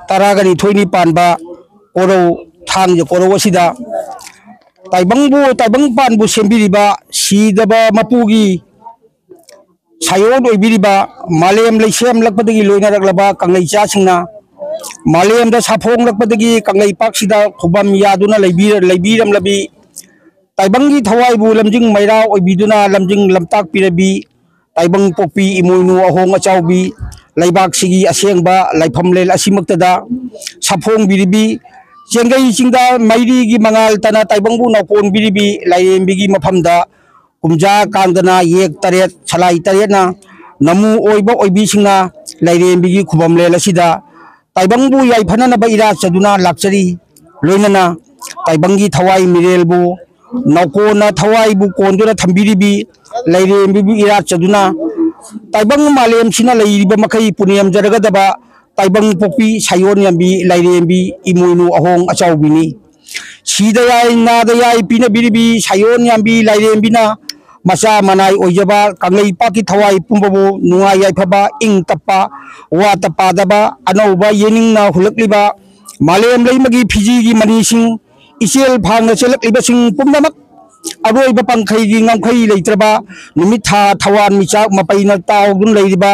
taragani thoini panba koro thang koro wasida taibang panbu sembiriba sidaba mapugi sayon oibiriba malem leisem lakpadagi loina raglaba kanglai cha singna malem da saphong lakpadagi kanglai paksida khubam yaduna leibiram labi taibangi thawai bu lamjing maira oibiduna lamjing lamtak pirabi taibang popi imoinu ahong achaubi laibak sigi asengba laifam lel asimaktada saphong biribi chengai chingda mairi gi mangal tana taibangbu nakon biribi lairembi gi mafamda kumja kangdana yek taret salai taret na namu oiba oibi singna lairembi gi khubam lel asida taibangbu yaifana na ba ira chaduna lakchari loinana taibangi thawai mirelbu nakona thawai bu kondura thambiribi lairembi bu ira chaduna taibang malem sina lairiba makai puniam jaragadaba taibang popi sayon yambi lairembi imoinu ahong achaubini sidayai nadayai pina biribi sayon yambi lairembi na masa manai oijaba kanglai paki thawai pumbabu nunga yaifaba ing tappa wa tappa daba anauba yening na hulakliba malem leimagi phiji gi manising isel phangna chelakliba sing pumnamak aroi ba pangkhai gi ngamkhai leitraba numitha thawan michak mapaina tawgun leiriba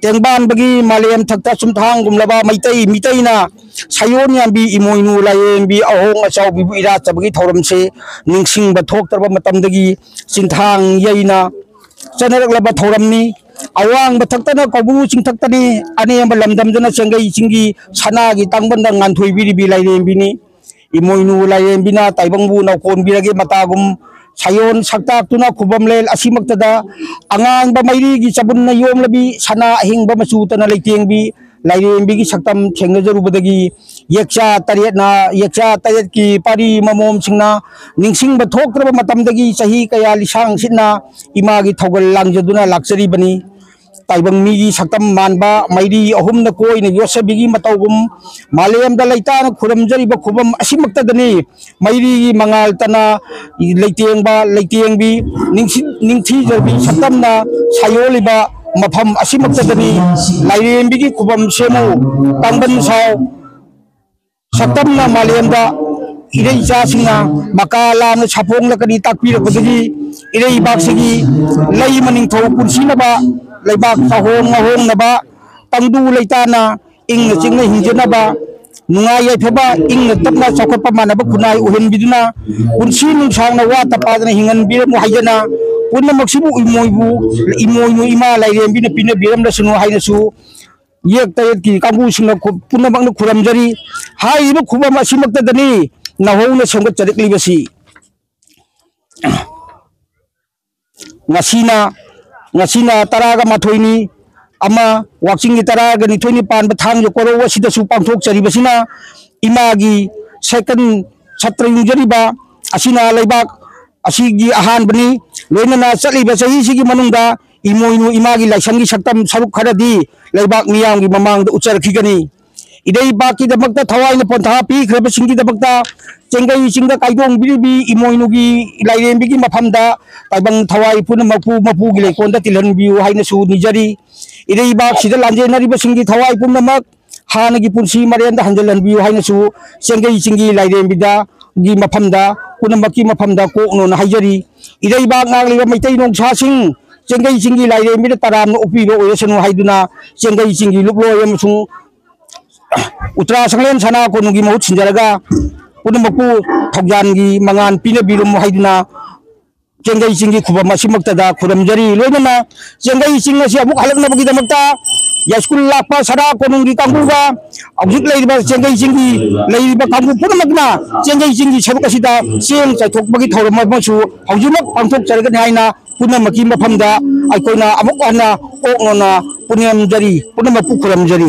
tengban bagi malem thakta sumthang gumlaba maitai mitaina sayon yambi imoinu laembi ahong achau bibu ira chabagi thoramse ningsing ba thoktarba matamdagi sinthang yaina chanaраklaba thoramni awang ba thaktana kobu chingthaktani ane ba lamdamjana chengai chingi sana gi tangbanda nganthoi biribi lairembini imoinu lairembina taibangbu nakon birage matagum sayon saktak tuna khubam lel asimaktada angang ba mairi gi chabunna yom labi sana ahing ba machu tana leitengbi lairembi gi saktam thengnajarubadagi yekcha taret ki pari mamom singna ningsing ba thoktraba matamdagi sahi kaya lisang sitna ima gi thogal langjaduna lakchari bani taibang mi gi saktam manba mairi ahumna koina yosabigi matawgum malem da leitana khuramjari ba khubam asimaktadani mairi gi mangal tana leitengbi ningsi jarbi saktamna sayoliba mafam asimaktadani lairembi gi khubam semu tangban saw saktamna malemda irei cha singna makala na chapong lakani takpira kodagi irei baksigi lei maning tho punsina ba leibak sahong naba tangdu leitana ingna chingna hinjana ba nungai yaifaba ingna tapna chakotpa manaba kunai uhen biduna punsi nungsangna wa tapadana hingan biramu haijana punna maksibu imoinu ima lairembi na pina biram da sunu hainasu yek tayet ki kambu singna punna bangna khuramjari haiba khubam asimaktadani nahongna semgat chariklibasi ngasina taraga mathoini ama wakching gi taraga ni thoini panba thang jo koro wasida su pangthok charibasina imagi second chatring jariba asina leibak asigi ahan bani loinana chaliba sahi sigi manungda imoinu imagi laisangi saktam saruk kharadi leibak miyam gi mamang da ucharkhigani idei baki damakta thawaina pontha pi khreba singi damakta chengai chingda kaidong biribi imoinu gi lairembi gi mafamda taibang thawai puna mapu gi lekonda tilhan biu haina su nijari idei bak sida lanje nariba singi thawai puna mak hana gi punsi marenda hanjalan biu haina su chengai chingi lairembi da gi mafamda puna makki mafamda ko no na haijari idei bak ngangliba maitai nong sa sing chengai chingi lairembi da taram no upi ro oyasanu haiduna chengai chingi luplo yamsung Uttara Sanglen sana ko nugi mahut sinjaraga punamakpu thokjan gi mangan pina birum haiduna chengai chingi khubam asimaktada khuramjari loinana chengai ching asi amuk halakna bagi damakta yaskul lakpa sada ko nugi kanguga objik leiba chengai chingi leiba kangu punamakna chengai chingi saruk asida seng chaithok bagi thoram masu haujumak pangthok charaga haina punamaki mafamda aikoina amuk ana oknona punyam jari punamakpu khuramjari